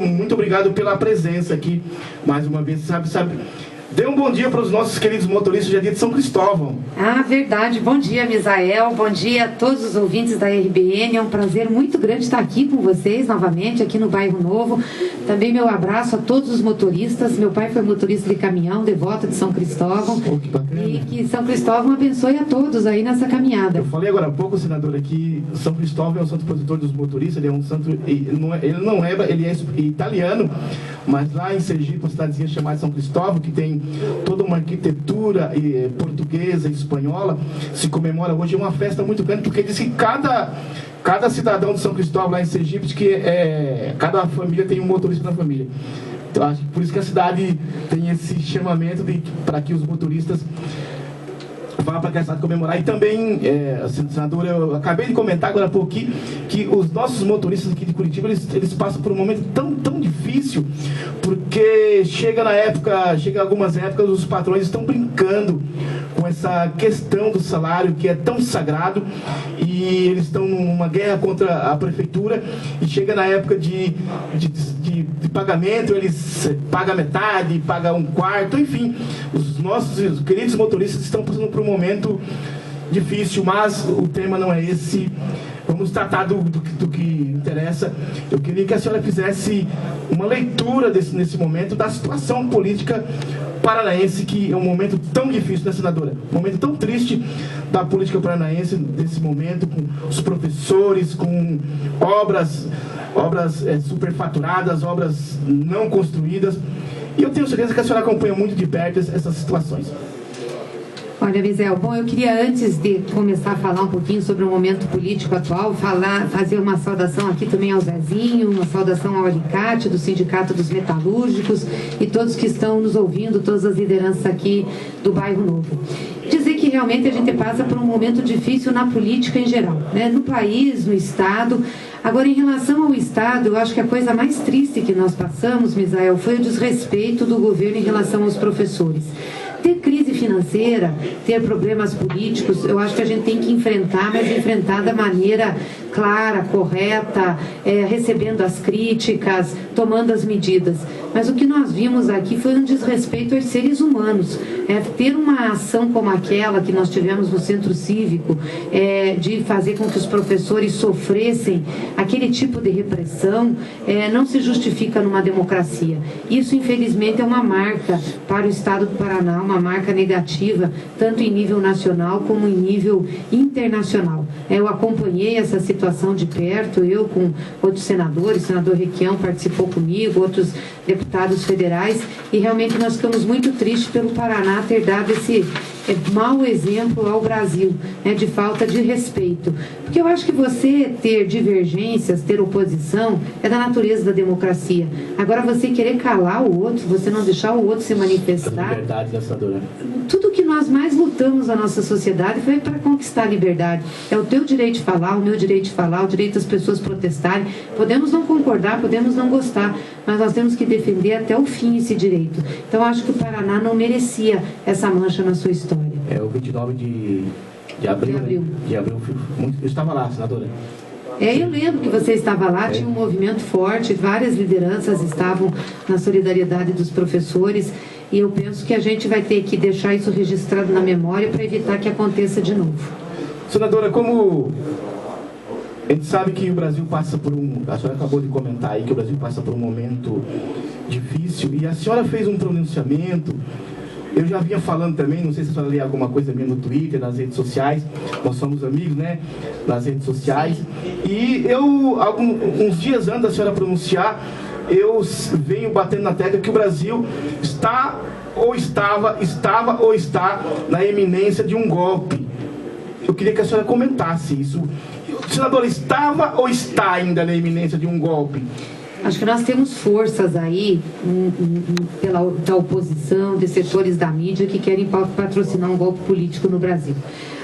muito obrigado pela presença aqui, mais uma vez, sabe. Dê um bom dia para os nossos queridos motoristas de São Cristóvão. Ah, verdade. Bom dia, Misael. Bom dia a todos os ouvintes da RBN. É um prazer muito grande estar aqui com vocês novamente, aqui no Bairro Novo. Também meu abraço a todos os motoristas. Meu pai foi motorista de caminhão, devoto de São Cristóvão. Oh, que bacana. E que São Cristóvão abençoe a todos aí nessa caminhada. Eu falei agora há pouco, senadora, que São Cristóvão é um santo protetor dos motoristas. Ele é um santo, ele é italiano, mas lá em Sergipe, uma cidadezinha chamada São Cristóvão, que tem toda uma arquitetura portuguesa e espanhola, se comemora hoje. É uma festa muito grande, porque diz que cada cidadão de São Cristóvão lá em Sergipe, que cada família tem um motorista na família. Então, acho que por isso que a cidade tem esse chamamento para que os motoristas vá para a cidade comemorar. E também, senadora, eu acabei de comentar agora há pouco que os nossos motoristas aqui de Curitiba, eles passam por um momento tão difícil, porque chega algumas épocas, os patrões estão brincando com essa questão do salário, que é tão sagrado, e eles estão numa guerra contra a prefeitura, e chega na época de pagamento, eles pagam metade, pagam um quarto, enfim, os nossos queridos motoristas estão passando por um momento difícil, mas o tema não é esse. Vamos tratar do que interessa. Eu queria que a senhora fizesse uma leitura nesse momento da situação política paranaense, que é um momento tão difícil, né, senadora? Um momento tão triste da política paranaense, nesse momento, com os professores, com obras superfaturadas, obras não construídas. E eu tenho certeza que a senhora acompanha muito de perto essas situações. Olha, Misael, bom, eu queria, antes de começar a falar um pouquinho sobre o momento político atual, fazer uma saudação aqui também ao Zezinho, uma saudação ao Alicate, do Sindicato dos Metalúrgicos, e todos que estão nos ouvindo, todas as lideranças aqui do Bairro Novo. Dizer que realmente a gente passa por um momento difícil na política em geral, né? No país, no Estado. Agora, em relação ao Estado, eu acho que a coisa mais triste que nós passamos, Misael, foi o desrespeito do governo em relação aos professores. Ter crise financeira, ter problemas políticos, eu acho que a gente tem que enfrentar, mas enfrentar da maneira clara, correta, recebendo as críticas, tomando as medidas. Mas o que nós vimos aqui foi um desrespeito aos seres humanos. Ter uma ação como aquela que nós tivemos no Centro Cívico, de fazer com que os professores sofressem aquele tipo de repressão, não se justifica numa democracia. Isso, infelizmente, é uma marca para o Estado do Paraná, uma marca negativa, tanto em nível nacional como em nível internacional. Eu acompanhei essa situação de perto, eu com outros senadores, o senador Requião participou comigo, outros deputados federais, e realmente nós ficamos muito tristes pelo Paraná ter dado esse mau exemplo ao Brasil, né, de falta de respeito. Porque eu acho que você ter divergências, ter oposição, é da natureza da democracia. Agora, você querer calar o outro, você não deixar o outro se manifestar... Liberdade, né, senadora? Tudo que nós mais lutamos na nossa sociedade foi para conquistar a liberdade. É o teu direito de falar, o meu direito de falar, o direito das pessoas protestarem. Podemos não concordar, podemos não gostar, mas nós temos que defender até o fim esse direito. Então, acho que o Paraná não merecia essa mancha na sua história. O 29 de abril. Eu estava lá, senadora. Eu lembro que você estava lá, tinha um movimento forte, várias lideranças estavam na solidariedade dos professores, e eu penso que a gente vai ter que deixar isso registrado na memória para evitar que aconteça de novo. Senadora, como a gente sabe que o Brasil passa por a senhora acabou de comentar aí que o Brasil passa por um momento difícil, e a senhora fez um pronunciamento. Eu já vinha falando também, não sei se a senhora lê alguma coisa minha no Twitter, nas redes sociais, nós somos amigos, né, nas redes sociais, e uns dias antes da senhora pronunciar, eu venho batendo na tecla que o Brasil está ou está na iminência de um golpe. Eu queria que a senhora comentasse isso. O senador estava ou está ainda na iminência de um golpe? Acho que nós temos forças aí da oposição, de setores da mídia que querem patrocinar um golpe político no Brasil.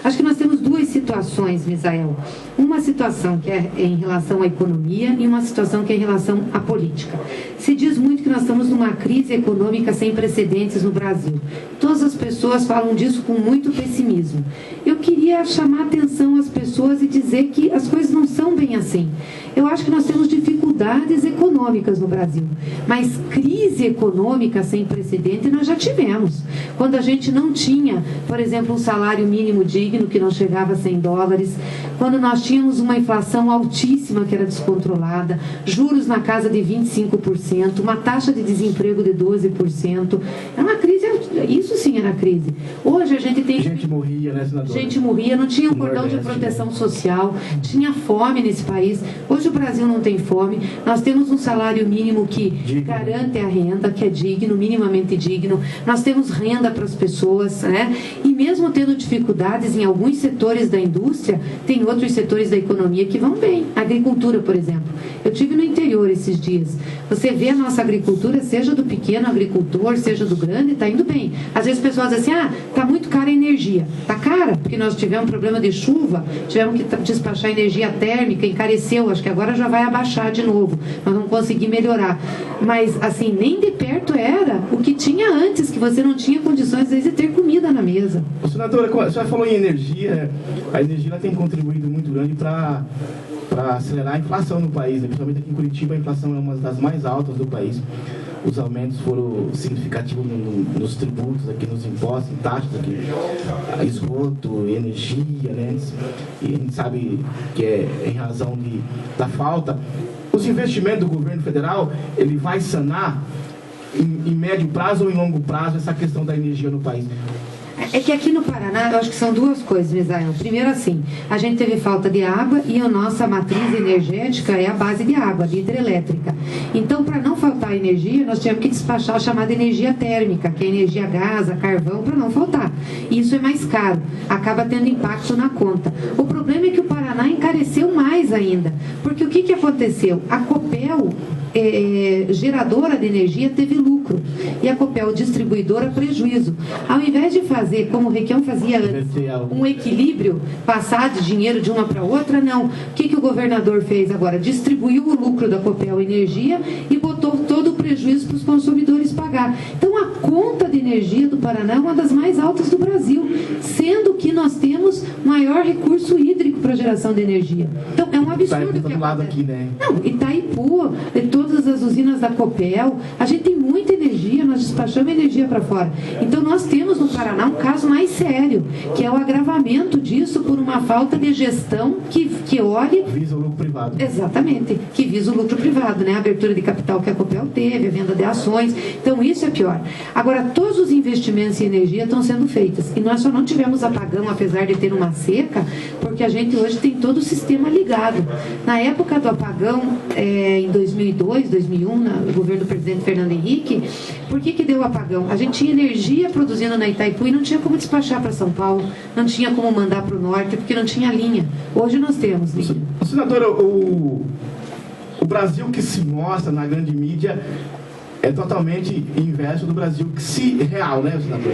Acho que nós temos duas situações, Misael. Uma situação que é em relação à economia e uma situação que é em relação à política. Se diz muito que nós estamos numa crise econômica sem precedentes no Brasil. Todas as pessoas falam disso com muito pessimismo. Eu queria chamar a atenção às pessoas e dizer que as coisas não são bem assim. Eu acho que nós temos dificuldades econômicas no Brasil, mas crise econômica sem precedente nós já tivemos. Quando a gente não tinha, por exemplo, um salário mínimo digno que não chegava a $100, quando nós tínhamos uma inflação altíssima que era descontrolada, juros na casa de 25%, uma taxa de desemprego de 12%, é uma crise, isso sim era crise. Hoje a gente tem... Gente morria, né, senadora? Gente morria, não tinha um cordão de proteção social, tinha fome nesse país. Hoje o Brasil não tem fome, nós temos um salário mínimo que garante a renda, que é digno, minimamente digno, nós temos renda para as pessoas, né? E mesmo tendo dificuldades em alguns setores da indústria, tem outros setores da economia que vão bem. A agricultura, por exemplo. Eu estive no interior esses dias. Você vê a nossa agricultura, seja do pequeno agricultor, seja do grande, está indo bem. Às vezes as pessoas dizem assim, está muito cara a energia. Está cara, porque nós tivemos um problema de chuva, tivemos que despachar energia térmica, encareceu, acho que agora já vai abaixar de novo. Nós vamos conseguir melhorar. Mas, assim, nem de perto era o que tinha antes, que você não tinha condições, às vezes, de ter comida na mesa. Senadora, a senhora falou em energia, a energia tem contribuído muito grande para acelerar a inflação no país, né? Principalmente aqui em Curitiba, a inflação é uma das mais altas do país. Os aumentos foram significativos nos tributos, aqui nos impostos, em taxas, aqui, esgoto, energia, né? E a gente sabe que é em razão da falta. Os investimentos do governo federal, ele vai sanar em médio prazo ou em longo prazo essa questão da energia no país? É que aqui no Paraná, eu acho que são duas coisas, Misael. Primeiro, assim, a gente teve falta de água e a nossa matriz energética é a base de água, de hidrelétrica. Então, para não faltar energia, nós tivemos que despachar a chamada energia térmica, que é energia gás, carvão, para não faltar. E isso é mais caro, acaba tendo impacto na conta. O problema é que o Paraná encareceu mais ainda, porque o que aconteceu? A Copel, geradora de energia, teve lucro e a Copel, distribuidora, prejuízo. Ao invés de fazer como o Requião fazia antes, um equilíbrio, passar de dinheiro de uma para outra, não. O que o governador fez agora? Distribuiu o lucro da Copel Energia e botou todo o prejuízo para os consumidores pagar. Então a conta de energia do Paraná é uma das mais altas do Brasil, sendo que nós temos maior recurso hídrico para geração de energia. Então é um absurdo que lado aqui, né? Não, Itaipu, todas as usinas da Copel, a gente tem muita energia, nós despachamos energia para fora. Então nós temos no Paraná um caso mais sério, que é o agravamento disso por uma falta de gestão que olhe... Visa o lucro privado. Exatamente, que visa o lucro privado, né? A abertura de capital que a Copel teve, a venda de ações. Então isso é pior. Agora, todos os investimentos em energia estão sendo feitos. E nós só não tivemos apagão, apesar de ter uma seca, porque a gente hoje tem todo o sistema ligado. Na época do apagão, em 2002, 2001, no governo do presidente Fernando Henrique, por que deu apagão? A gente tinha energia produzindo na Itaipu e não tinha como despachar para São Paulo, não tinha como mandar para o norte, porque não tinha linha. Hoje nós temos linha. Senadora, o Brasil que se mostra na grande mídia é totalmente inverso do Brasil real, né, senador?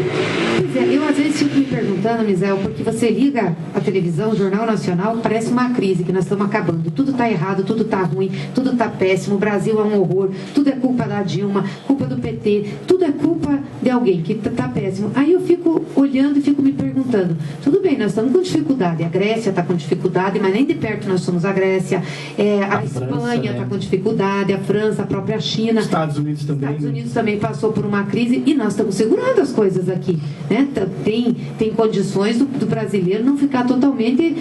Pois é, eu às vezes fico me perguntando, Misael, porque você liga a televisão, o Jornal Nacional, parece uma crise, que nós estamos acabando. Tudo está errado, tudo está ruim, tudo está péssimo, o Brasil é um horror, tudo é culpa da Dilma, culpa do PT, tudo é culpa de alguém que está péssimo. Aí eu fico olhando e fico me perguntando, tudo bem, nós estamos com dificuldade, a Grécia está com dificuldade, mas nem de perto nós somos a Grécia, a Espanha está com dificuldade, a França, a própria China. Estados Unidos também. Estados Unidos também passou por uma crise e nós estamos segurando as coisas aqui, né? Tem condições do brasileiro não ficar totalmente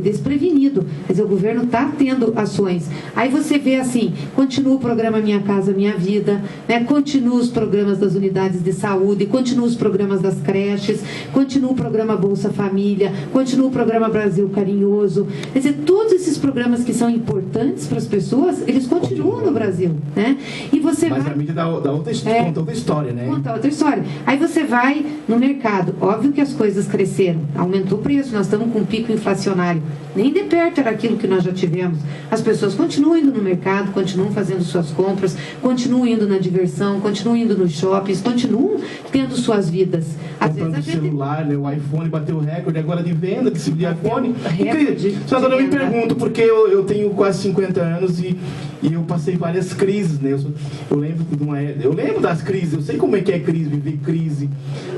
desprevenido. Quer dizer, o governo está tendo ações. Aí você vê assim, continua o programa Minha Casa Minha Vida, né? Continua os programas das unidades de saúde, continua os programas das creches, continua o programa Bolsa Família, continua o programa Brasil Carinhoso. Quer dizer, todos esses programas que são importantes para as pessoas, eles continuam no Brasil, né? E você Mas a mídia conta outra história, né? Conta outra história. Aí você vai no mercado. Óbvio que as coisas cresceram. Aumentou o preço. Nós estamos com um pico inflacionário. Nem de perto era aquilo que nós já tivemos. As pessoas continuam indo no mercado, continuam fazendo suas compras, continuam indo na diversão, continuam indo nos shoppings, continuam tendo suas vidas. Às vezes a gente... celular, né? O iPhone bateu o recorde agora de venda, que se de iPhone. Senadora, eu me pergunto, porque eu tenho quase 50 anos e eu passei várias crises, né? Eu lembro das crises, eu sei como é que é crise, viver crise.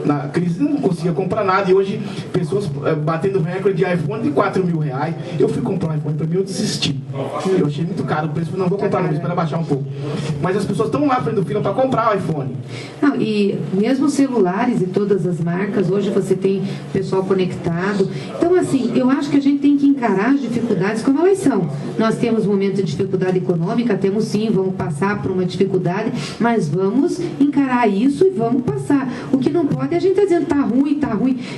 Na crise não conseguia comprar nada, e hoje pessoas batendo recorde de iPhone de R$4.000. Eu fui comprar um iPhone, para mim eu desisti. Eu achei muito caro o preço, não vou comprar, não vou esperar baixar um pouco. Mas as pessoas estão lá fazendo fila para comprar o iPhone. Não, e mesmo celulares e todas as marcas, hoje você tem pessoal conectado. Então, assim, eu acho que a gente tem que encarar as dificuldades como elas são. Nós temos um momento de dificuldade econômica, temos sim, vamos passar por uma dificuldade, mas vamos encarar isso e vamos passar. O que não pode é a gente estar dizendo, tá ruim.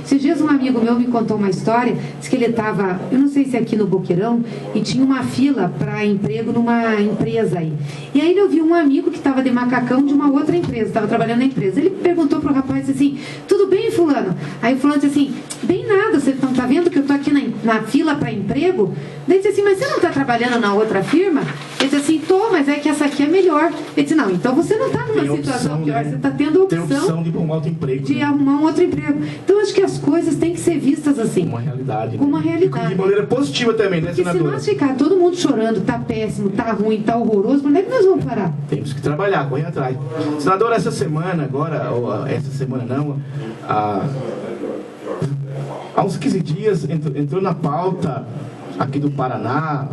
Esses dias um amigo meu me contou uma história, disse que ele estava, eu não sei se é aqui no Boqueirão, e tinha uma fila para emprego numa empresa aí. E aí ele ouviu um amigo que estava de macacão de uma outra empresa, estava trabalhando na empresa. Ele perguntou para o rapaz assim, tudo bem, fulano? Aí o fulano disse assim, bem nada, você não está vendo que eu estou aqui na fila para emprego? Daí ele disse assim, mas você não está trabalhando na outra firma? Ele disse assim, tô, mas é que essa aqui é melhor. Ele disse, não, então você não está numa situação pior, você está tendo opção. Tem opção de arrumar outro emprego. De arrumar um outro emprego. Então acho que as coisas têm que ser vistas assim. Uma realidade. Como uma realidade. De maneira positiva também, né, senadora? Porque se nós ficar todo mundo chorando, tá péssimo, tá ruim, tá horroroso, quando é que nós vamos parar? Temos que trabalhar, correr atrás. Senadora, essa semana agora, ou essa semana não, há uns 15 dias entrou na pauta aqui do Paraná,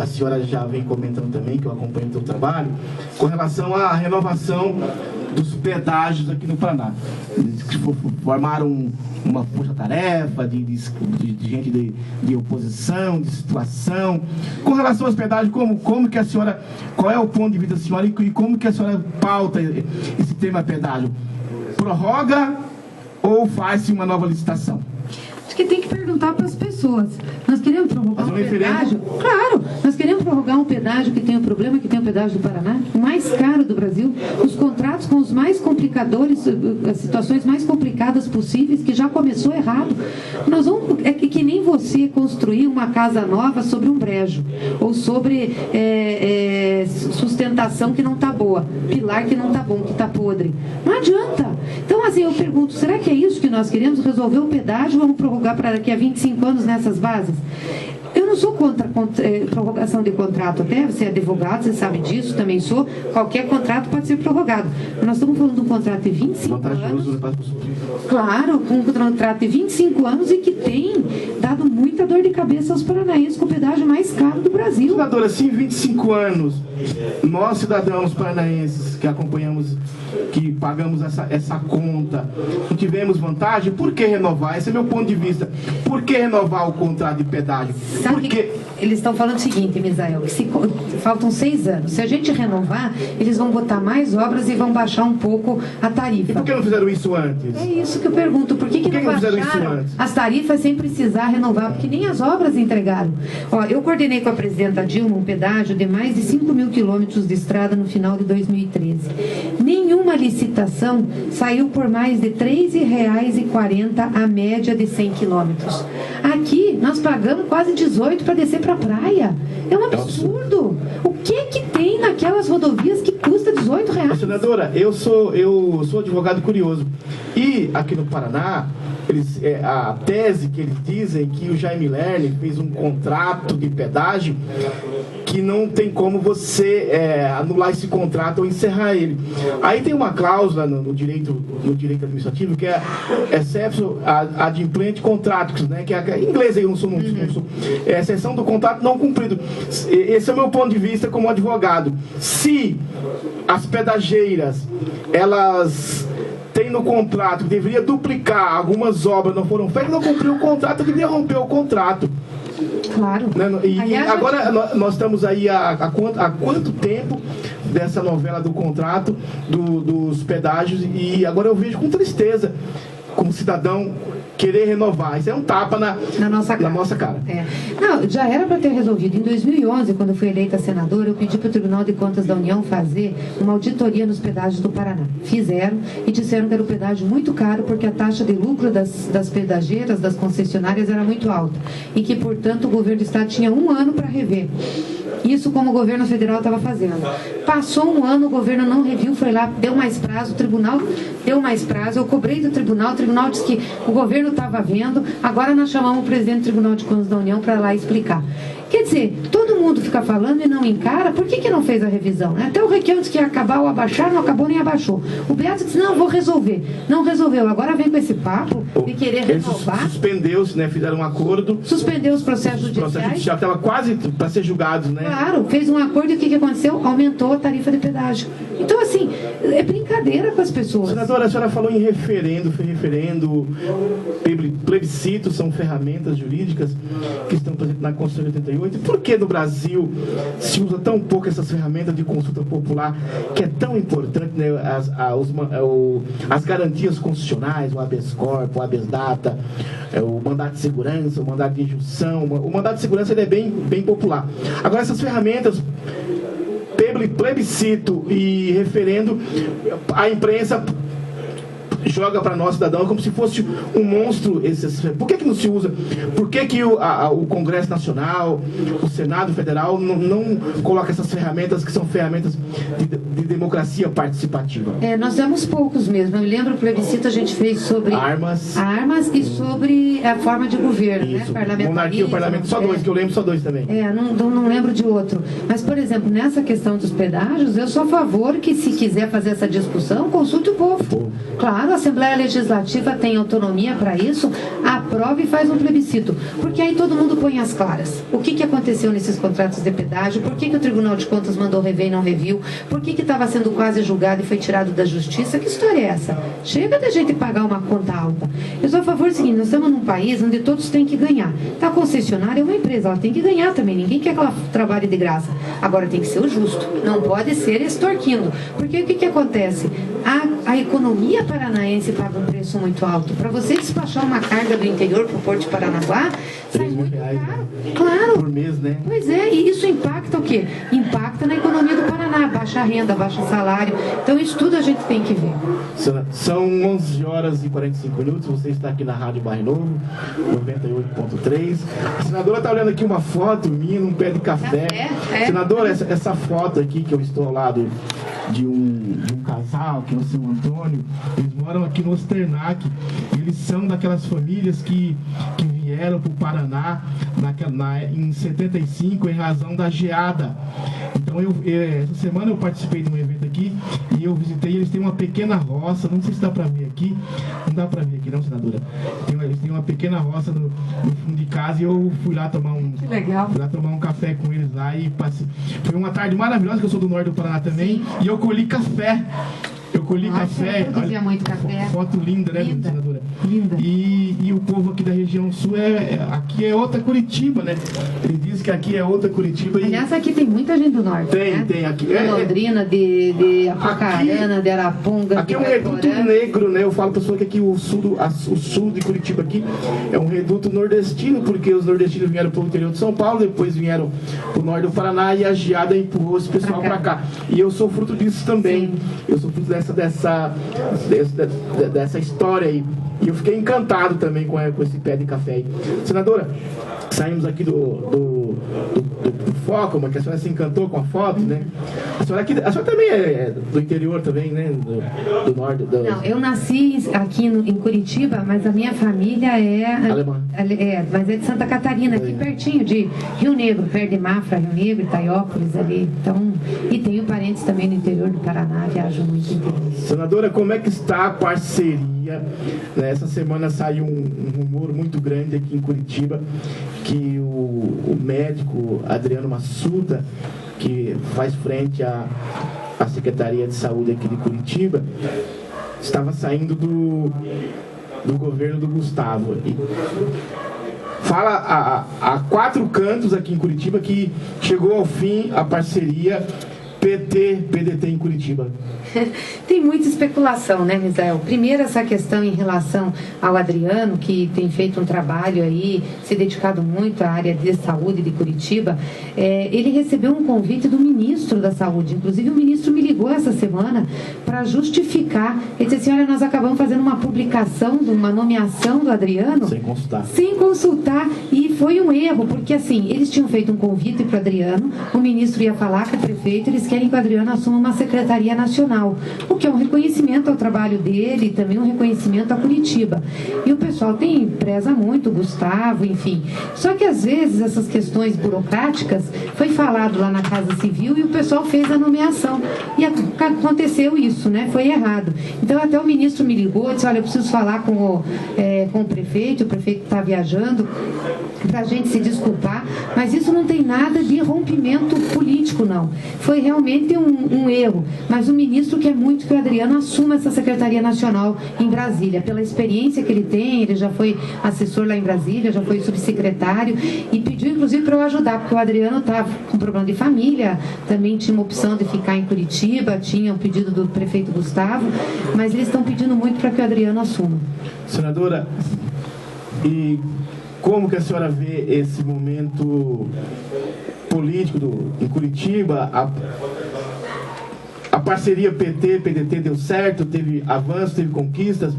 a senhora já vem comentando também, que eu acompanho o seu trabalho, com relação à renovação dos pedágios aqui no Paraná. Formaram uma força-tarefa de gente de oposição, de situação. Com relação aos pedágios, como que a senhora, qual é o ponto de vista da senhora e como que a senhora pauta esse tema pedágio? Prorroga ou faz-se uma nova licitação? Acho que tem que perguntar para as pessoas. Nós queremos prorrogar um pedágio? Claro, nós queremos prorrogar um pedágio que tem um problema, que tem o pedágio do Paraná, o mais caro do Brasil, os contratos com os mais complicadores, as situações mais complicadas possíveis, que já começou errado. Nós vamos, é que nem você construir uma casa nova sobre um brejo, ou sobre sustentação que não está boa, pilar que não está bom, que está podre. Não adianta. Então, assim, eu pergunto, será que é isso que nós queremos? Resolver o pedágio, vamos prorrogar para daqui a 25 anos nessas bases? Eu não sou contra prorrogação de contrato, até você é advogado, você sabe disso, também sou. Qualquer contrato pode ser prorrogado. Nós estamos falando de um contrato de 25 anos. Claro, um contrato de 25 anos e que tem dado muita dor de cabeça aos paranaenses com o pedágio mais caro do Brasil. Senadora, se em 25 anos, nós cidadãos paranaenses que acompanhamos, que pagamos essa conta, não tivemos vantagem, por que renovar? Esse é meu ponto de vista. Por que renovar o contrato de pedágio? Porque eles estão falando o seguinte, Misael, que faltam 6 anos. Se a gente renovar, eles vão botar mais obras e vão baixar um pouco a tarifa. E por que não fizeram isso antes? É isso que eu pergunto. Por que não baixaram as tarifas sem precisar renovar? Porque nem as obras entregaram. Ó, eu coordenei com a presidenta Dilma um pedágio de mais de 5.000 quilômetros de estrada no final de 2013. Nenhuma licitação saiu por mais de R$ 3,40 a média de 100 quilômetros. Aqui, nós pagamos quase 18 para descer para a praia. É um absurdo. O que tem naquelas rodovias que custa R$18? Senadora, eu sou advogado curioso. E aqui no Paraná, a tese que eles dizem que o Jaime Lerner fez um contrato de pedágio que não tem como você anular esse contrato ou encerrar ele. Aí tem uma cláusula no direito administrativo que é exception ad implementum contractus, né? Que em inglês eu não sou é exceção do contrato não cumprido. Esse é o meu ponto de vista como advogado. Se as pedageiras, elas tem no contrato que deveria duplicar, algumas obras não foram feitas, não cumpriu o contrato, deveria romper o contrato. Claro. E agora nós estamos aí há quanto tempo dessa novela do contrato, dos pedágios, e agora eu vejo com tristeza, como cidadão, querer renovar. Isso é um tapa na nossa cara. Não, já era para ter resolvido. Em 2011, quando eu fui eleita senadora, eu pedi para o Tribunal de Contas da União fazer uma auditoria nos pedágios do Paraná. Fizeram e disseram que era um pedágio muito caro porque a taxa de lucro das pedageiras, das concessionárias, era muito alta. E que, portanto, o governo do estado tinha 1 ano para rever. Isso como o governo federal estava fazendo. Passou 1 ano, o governo não reviu, foi lá, deu mais prazo, o tribunal deu mais prazo, eu cobrei do tribunal, o tribunal disse que o governo estava vendo, agora nós chamamos o presidente do Tribunal de Contas da União para lá explicar. Quer dizer, todo mundo fica falando e não encara, por que não fez a revisão? Até o Requião disse que ia acabar ou abaixar, não acabou nem abaixou. O Beato disse, não, vou resolver. Não resolveu. Agora vem com esse papo de querer renovar. Suspendeu-se, né? Fizeram um acordo. Suspendeu os processos judiciais. O processo judicial estava quase para ser julgado, né? Claro, fez um acordo e o que aconteceu? Aumentou a tarifa de pedágio. Então, assim, é brincadeira com as pessoas. Senadora, a senhora falou em referendo, plebiscito, são ferramentas jurídicas que estão presentes na Constituição de 88. Por que no Brasil se usa tão pouco essas ferramentas de consulta popular, que é tão importante, né? As garantias constitucionais, o habeas corpus, o habeas data, o mandato de segurança, o mandato de injunção. O mandato de segurança ele é bem popular. Agora, essas ferramentas, plebiscito e referendo, a imprensa joga para nós, cidadãos, como se fosse um monstro. Por que não se usa? Por que o Congresso Nacional, o Senado Federal não coloca essas ferramentas que são ferramentas de democracia participativa? Nós temos poucos mesmo. Eu me lembro, o plebiscito a gente fez sobre armas e sobre a forma de governo, né? Monarquia, o parlamento, só dois, que eu lembro, só dois também. Não lembro de outro. Mas, por exemplo, nessa questão dos pedágios, eu sou a favor que, se quiser fazer essa discussão, consulte o povo. Claro, a Assembleia Legislativa tem autonomia para isso, aprova e faz um plebiscito. Porque aí todo mundo põe as claras. O que aconteceu nesses contratos de pedágio? Por que o Tribunal de Contas mandou rever e não reviu? Por que estava sendo quase julgado e foi tirado da justiça? Que história é essa? Chega da gente pagar uma conta alta. Eu sou a favor do seguinte, nós estamos num país onde todos têm que ganhar. A concessionária é uma empresa, ela tem que ganhar também. Ninguém quer que ela trabalhe de graça. Agora tem que ser o justo. Não pode ser extorquindo. Porque o que acontece? A economia paranaense paga um preço muito alto. Para você despachar uma carga do interior para o Porto de Paranaguá, sai muito caro. Claro. Por mês, né? Pois é, e isso impacta o quê? Impacta na economia do Paraná, baixa renda, baixa salário. Então isso tudo a gente tem que ver. São 11 horas e 45 minutos, você está aqui na Rádio Bairro Novo, 98.3. A senadora está olhando aqui uma foto minha num pé de café. Senadora, essa foto aqui que eu estou ao lado de um casal, que é o seu Antônio, eles moram aqui no Osternac. Eles são daquelas famílias que vieram para o Paraná em 75 em razão da geada. Então essa semana eu participei de um evento aqui e eu visitei. Eles têm uma pequena roça, não sei se dá para ver aqui, não dá para ver aqui não, senadora. Eles têm uma pequena roça no fundo de casa e eu fui lá tomar um café com eles lá e passei. Foi uma tarde maravilhosa, que eu sou do norte do Paraná também. Sim. E eu colhi café. Café. Olha, muito café. Foto linda, né, senadora? Linda. E o povo aqui da região sul aqui é outra Curitiba, né? Ele diz que aqui é outra Curitiba. Aliás, aqui tem muita gente do norte. Tem aqui. De Londrina, de Apucarana, de Araponga. Aqui é um reduto negro, né? Eu falo para pessoas que aqui o sul de Curitiba aqui é um reduto nordestino, porque os nordestinos vieram para o interior de São Paulo, depois vieram para o norte do Paraná e a geada empurrou esse pessoal para cá. E eu sou fruto disso também. Sim. Eu sou fruto dessa história aí. E eu fiquei encantado também com esse pé de café aí. Senadora, saímos aqui do foco, mas que a senhora se encantou com a foto, né? A senhora também é do interior também, né? Do norte. Não, eu nasci aqui em Curitiba, mas a minha família é alemã. Mas é de Santa Catarina, aqui pertinho de Rio Negro, perto de Mafra, Rio Negro, Itaiópolis ali. Então, e tenho parentes também no interior do Paraná, viajam muito. Senadora, como é que está a parceria? Essa semana saiu um rumor muito grande aqui em Curitiba que o médico Adriano Massuda, que faz frente à Secretaria de Saúde aqui de Curitiba, estava saindo do governo do Gustavo. E fala a 4 cantos aqui em Curitiba que chegou ao fim a parceria PT-PDT em Curitiba. Tem muita especulação, né, Misael? Primeiro, essa questão em relação ao Adriano, que tem feito um trabalho aí, se dedicado muito à área de saúde de Curitiba. Ele recebeu um convite do ministro da Saúde. Inclusive, o ministro me ligou essa semana para justificar. Ele disse assim, olha, nós acabamos fazendo uma publicação de uma nomeação do Adriano. Sem consultar. E foi um erro, porque assim, eles tinham feito um convite para o Adriano, o ministro ia falar com o prefeito, eles querem que o Adriano assuma uma secretaria nacional, o que é um reconhecimento ao trabalho dele e também um reconhecimento a Curitiba. E o pessoal preza muito, o Gustavo, enfim. Só que às vezes essas questões burocráticas foi falado lá na Casa Civil e o pessoal fez a nomeação. E aconteceu isso, né? Foi errado. Então até o ministro me ligou e disse, olha, eu preciso falar com o prefeito está viajando, para a gente se desculpar, mas isso não tem nada de rompimento político, não. Foi realmente um erro, mas o ministro quer muito que o Adriano assuma essa Secretaria Nacional em Brasília, pela experiência que ele tem, ele já foi assessor lá em Brasília, já foi subsecretário, e pediu inclusive para eu ajudar, porque o Adriano estava com problema de família, também tinha uma opção de ficar em Curitiba, tinha um pedido do prefeito Gustavo, mas eles estão pedindo muito para que o Adriano assuma. Senadora, e como que a senhora vê esse momento político em Curitiba? A parceria PT-PDT deu certo, teve avanços, teve conquistas.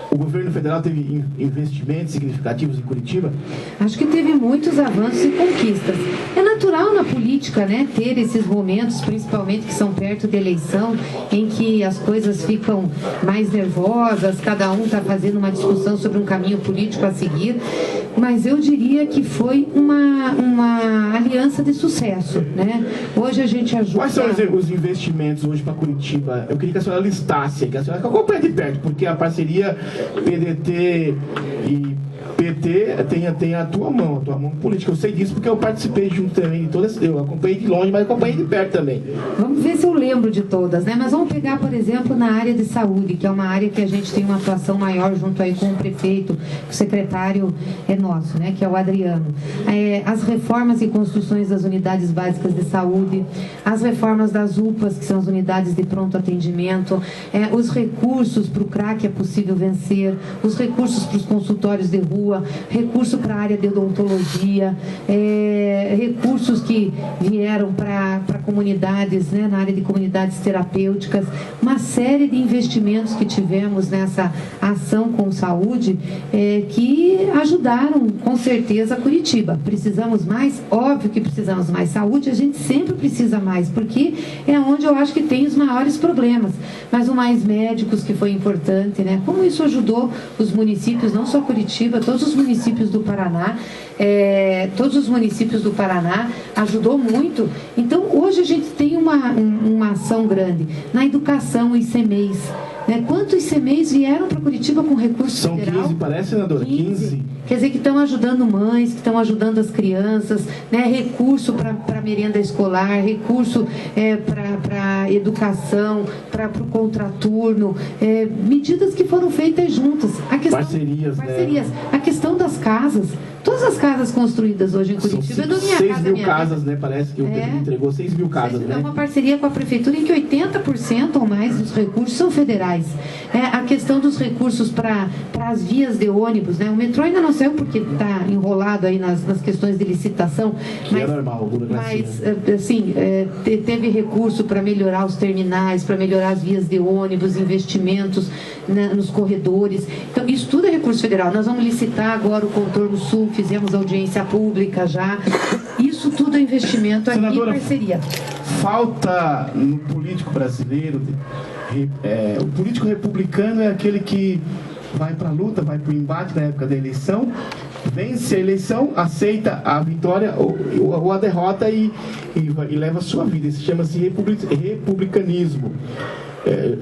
O governo federal teve investimentos significativos em Curitiba? Acho que teve muitos avanços e conquistas. É natural na política, né, ter esses momentos, principalmente que são perto da eleição, em que as coisas ficam mais nervosas, cada um está fazendo uma discussão sobre um caminho político a seguir, mas eu diria que foi uma aliança de sucesso, né? Hoje a gente ajuda... Quais são os investimentos hoje para Curitiba? Eu queria que a senhora listasse, que a senhora acompanha de perto, porque a parceria PDT e PT tem a tua mão política. Eu sei disso porque eu participei junto também de todas, eu acompanhei de longe, mas acompanhei de perto também. Vamos ver se eu lembro de todas, né? Mas vamos pegar, por exemplo, na área de saúde, que é uma área que a gente tem uma atuação maior junto aí com o prefeito, o secretário é nosso, né? Que é o Adriano. As reformas e construções das unidades básicas de saúde, as reformas das UPAs, que são as unidades de pronto atendimento, os recursos para o CRAC é possível vencer, os recursos para os consultórios de rua, recurso para a área de odontologia, recursos que vieram para comunidades, né, na área de comunidades terapêuticas, uma série de investimentos que tivemos nessa ação com saúde que ajudaram com certeza a Curitiba. Precisamos mais? Óbvio que precisamos mais. Saúde a gente sempre precisa mais, porque é onde eu acho que tem os maiores problemas. Mas o Mais Médicos, que foi importante, né? Como isso ajudou os municípios, não só Curitiba, todos os municípios do Paraná, ajudou muito. Então, hoje a gente tem uma ação grande na educação, ICMEIs. Né? Quantos ICMEIs vieram para Curitiba com recurso federal? São 15, parece, senadora? 15. Quer dizer, que estão ajudando mães, que estão ajudando as crianças, né? Recurso para merenda escolar, recurso para educação, para o contraturno, medidas que foram feitas juntas. Parcerias. Né? A questão das casas. Todas as casas construídas hoje em Curitiba, são 6 mil casas, né? Parece que o PT entregou 6 mil casas, né? É uma parceria com a prefeitura em que 80% ou mais dos recursos são federais. A questão dos recursos para as vias de ônibus, né? O metrô ainda não saiu porque está enrolado aí nas questões de licitação. Que é normal, mas assim, teve recurso para melhorar os terminais, para melhorar as vias de ônibus, investimentos, né, nos corredores. Então, isso tudo é recurso federal. Nós vamos licitar agora o contorno sul, fizemos audiência pública já. Isso tudo é investimento aqui em parceria. Falta no político brasileiro, o político republicano é aquele que vai para a luta, vai para o embate na época da eleição, vence a eleição, aceita a vitória ou a derrota e leva a sua vida. Isso chama-se republicanismo.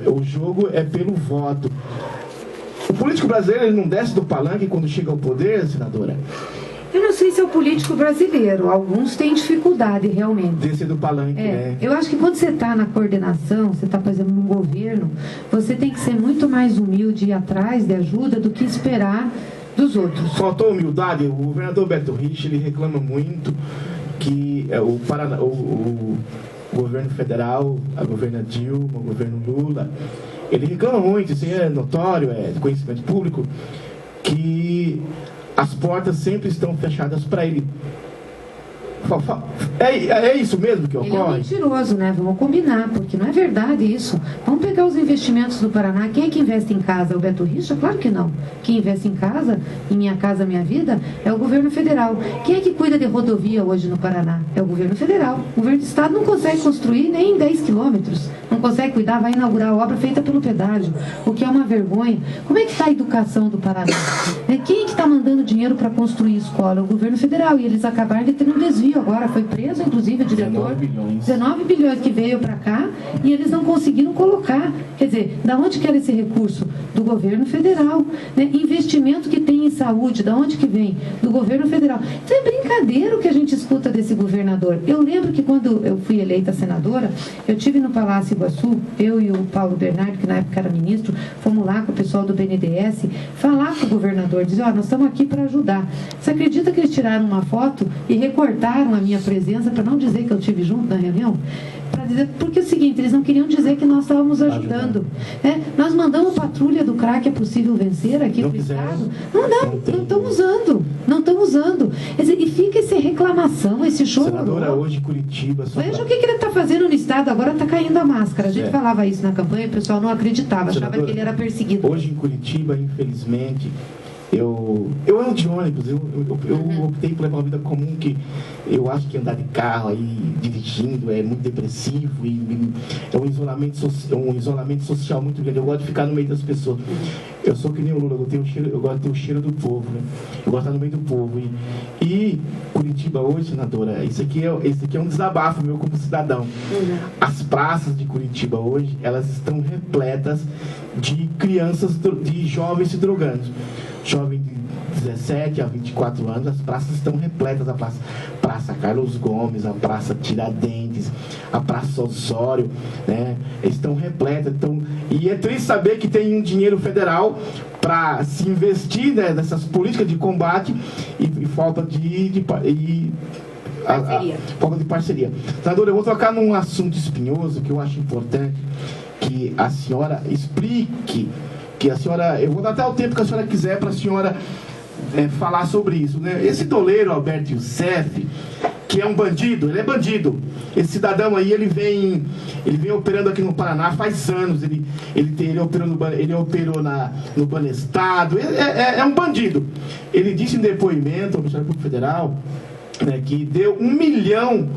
O jogo é pelo voto. O político brasileiro, ele não desce do palanque quando chega ao poder, senadora? Eu não sei se é o político brasileiro. Alguns têm dificuldade, realmente. Descer do palanque, né? Eu acho que quando você está na coordenação, você está, por exemplo, num governo, você tem que ser muito mais humilde e ir atrás de ajuda do que esperar dos outros. Faltou humildade. O governador Beto Richa, ele reclama muito que o governo federal, a governa Dilma, o governo Lula, ele reclama muito, isso é notório, é de conhecimento público, que as portas sempre estão fechadas para ele É isso mesmo que ocorre? Ele é um mentiroso, né? Vamos combinar, porque não é verdade isso. Vamos pegar os investimentos do Paraná. Quem é que investe em casa? É o Beto Richa? Claro que não. Quem investe em casa, em Minha Casa Minha Vida, é o governo federal. Quem é que cuida de rodovia hoje no Paraná? É o governo federal. O governo do estado não consegue construir nem 10 quilômetros. Não consegue cuidar, vai inaugurar a obra feita pelo pedágio, o que é uma vergonha. Como é que está a educação do Paraná? Quem é que está mandando dinheiro para construir escola? O governo federal. E eles acabaram de ter um desvio agora. Foi preso, inclusive, o diretor. 19 bilhões que veio para cá e eles não conseguiram colocar. Quer dizer, da onde que era esse recurso? Do governo federal. Né? Investimento que tem em saúde, da onde que vem? Do governo federal. Então é brincadeira o que a gente escuta desse governador. Eu lembro que quando eu fui eleita senadora, eu tive no Palácio Iguaçu, eu e o Paulo Bernardo, que na época era ministro, fomos lá com o pessoal do BNDES, falar com o governador, dizer, nós estamos aqui para ajudar. Você acredita que eles tiraram uma foto e recortaram a minha presença para não dizer que eu estive junto na reunião? Porque é o seguinte, eles não queriam dizer que nós estávamos ajudando. Nós mandamos patrulha do crack, é possível vencer aqui no estado. Não estão usando. Não estão usando. E fica essa reclamação, esse choro. Senadora, hoje Curitiba... Veja o que ele está fazendo no estado, agora está caindo a máscara. A gente falava isso na campanha, o pessoal não acreditava, achava que ele era perseguido. Hoje em Curitiba, infelizmente... Eu ando de ônibus, eu optei por levar uma vida comum, que eu acho que andar de carro aí, dirigindo, é muito depressivo e é um isolamento social muito grande. Eu gosto de ficar no meio das pessoas. Eu sou que nem o Lula, eu gosto de ter o cheiro do povo, né? Eu gosto de estar no meio do povo. E Curitiba hoje, senadora, esse aqui é um desabafo meu como cidadão. As praças de Curitiba hoje, elas estão repletas de crianças, de jovens se drogando. Jovem de 17 a 24 anos, as praças estão repletas, a Praça Carlos Gomes, a Praça Tiradentes, a Praça Osório, né? Estão repletas. E é triste saber que tem um dinheiro federal para se investir, né, nessas políticas de combate e falta falta de parceria. Senadora, eu vou tocar num assunto espinhoso que eu acho importante que a senhora explique. Que a senhora, eu vou dar até o tempo que a senhora quiser para a senhora falar sobre isso, né? Esse doleiro Alberto Youssef, que é um bandido, ele é bandido. Esse cidadão aí, ele vem operando aqui no Paraná faz anos. Ele operou no Banestado. É um bandido. Ele disse em depoimento ao Ministério Público Federal, né, que deu 1 milhão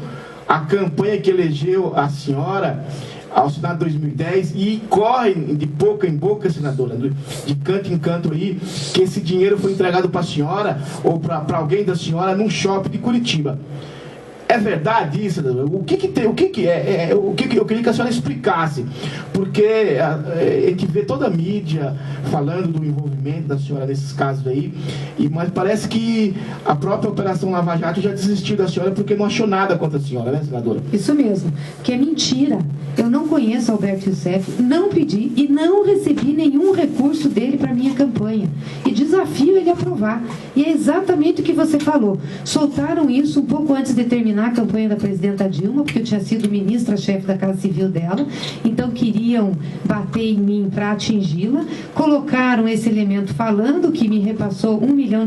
a campanha que elegeu a senhora ao Senado 2010 e corre de boca em boca, senadora, de canto em canto aí, que esse dinheiro foi entregado para a senhora ou para alguém da senhora num shopping de Curitiba. É verdade isso? O que é? Eu queria que a senhora explicasse, porque a gente vê toda a mídia falando do envolvimento da senhora nesses casos aí, mas parece que a própria Operação Lava Jato já desistiu da senhora porque não achou nada contra a senhora, né, senadora? Isso mesmo, que é mentira. Eu não conheço Alberto Youssef, não pedi e não recebi nenhum recurso dele para minha campanha. E desafio ele a aprovar. E é exatamente o que você falou. Soltaram isso um pouco antes de terminar a campanha da presidenta Dilma, porque eu tinha sido ministra-chefe da Casa Civil dela, então queriam bater em mim para atingi-la. Colocaram esse elemento falando que me repassou R$1 milhão.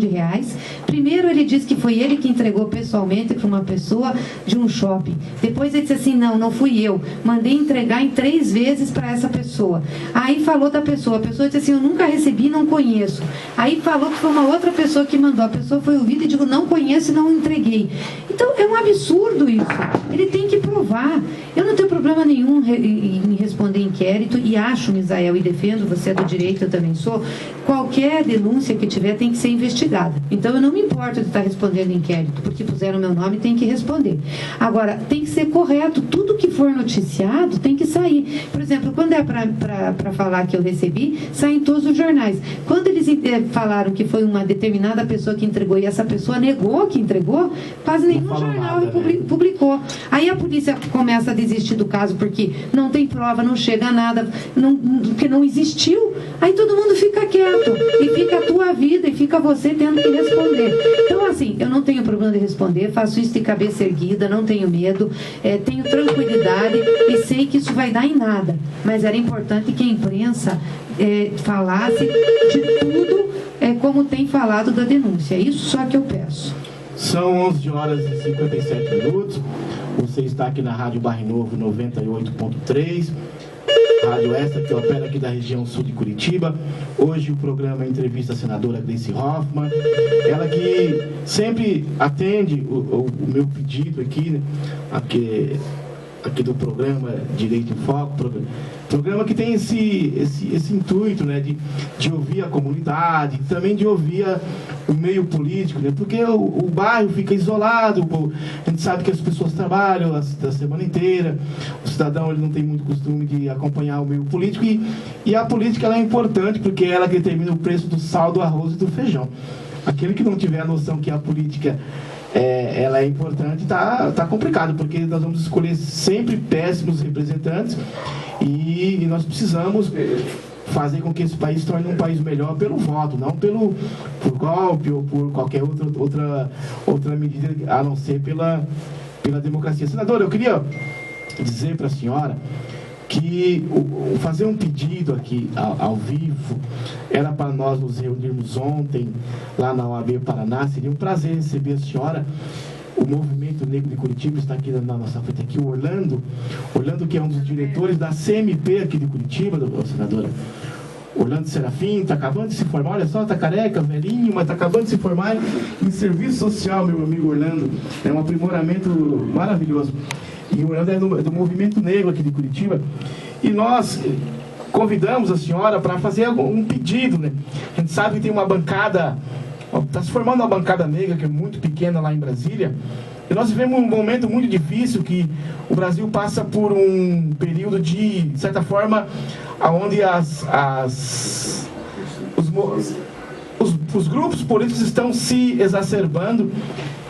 Primeiro ele disse que foi ele que entregou pessoalmente para uma pessoa de um shopping. Depois ele disse assim, não fui eu. Mandei entregar em 3 vezes para essa pessoa. Aí falou da pessoa. A pessoa disse assim, eu nunca recebi, não conheço. Aí falou que foi uma outra pessoa que mandou. A pessoa foi ouvida e digo, não conheço e não entreguei. Então é um absurdo isso. Ele tem que provar. Eu não tenho problema nenhum em responder inquérito e acho, Misael, e defendo, você é do direito, eu também sou, qualquer denúncia que tiver tem que ser investigada. Então eu não me importo de estar respondendo inquérito, porque puseram meu nome, tem que responder. Agora, tem que ser correto. Tudo que for noticiado tem que sair. Por exemplo, quando é para falar que eu recebi, sai em todos os jornais. Quando eles falaram que foi uma determinada pessoa que entregou e essa pessoa negou que entregou, quase nenhum jornal publicou. Aí a polícia começa a desistir do caso porque não tem prova, não chega a nada, porque não existiu. Aí todo mundo fica quieto e fica a tua vida e fica você tendo que responder. Então assim, eu não tenho problema de responder, faço isso de cabeça erguida, não tenho medo, tenho tranquilidade e sei que isso vai dar em nada. Mas era importante que a imprensa falasse de tudo como tem falado da denúncia. É isso só que eu peço. São 11 horas e 57 minutos. Você está aqui na Rádio Barre Novo 98.3, rádio esta que opera aqui da região sul de Curitiba. Hoje o programa entrevista a senadora Gleice Hoffmann, ela que sempre atende o meu pedido aqui, né? Aqui do programa Direito em Foco, programa que tem esse intuito, né, de ouvir a comunidade, também de ouvir o meio político, né, porque o bairro fica isolado, a gente sabe que as pessoas trabalham a semana inteira, o cidadão ele não tem muito costume de acompanhar o meio político, e a política ela é importante porque ela que determina o preço do sal, do arroz e do feijão. Aquele que não tiver a noção que a política ela é importante, tá complicado, porque nós vamos escolher sempre péssimos representantes e nós precisamos fazer com que esse país se torne um país melhor pelo voto, não por golpe ou por qualquer outra medida, a não ser pela democracia. Senadora, eu queria dizer para a senhora que fazer um pedido aqui ao vivo era para nós nos reunirmos ontem lá na OAB Paraná. Seria um prazer receber a senhora. O Movimento Negro de Curitiba está aqui na nossa frente, aqui o Orlando, que é um dos diretores da CMP aqui de Curitiba, senadora. Orlando Serafim, está acabando de se formar, olha só, está careca, velhinho, mas está acabando de se formar em serviço social, meu amigo Orlando. É um aprimoramento maravilhoso. E o Orlando é do Movimento Negro aqui de Curitiba. E nós convidamos a senhora para fazer um pedido, né? A gente sabe que tem uma bancada, está se formando uma bancada negra que é muito pequena lá em Brasília. E nós vivemos um momento muito difícil, que o Brasil passa por um período de certa forma, onde os grupos políticos estão se exacerbando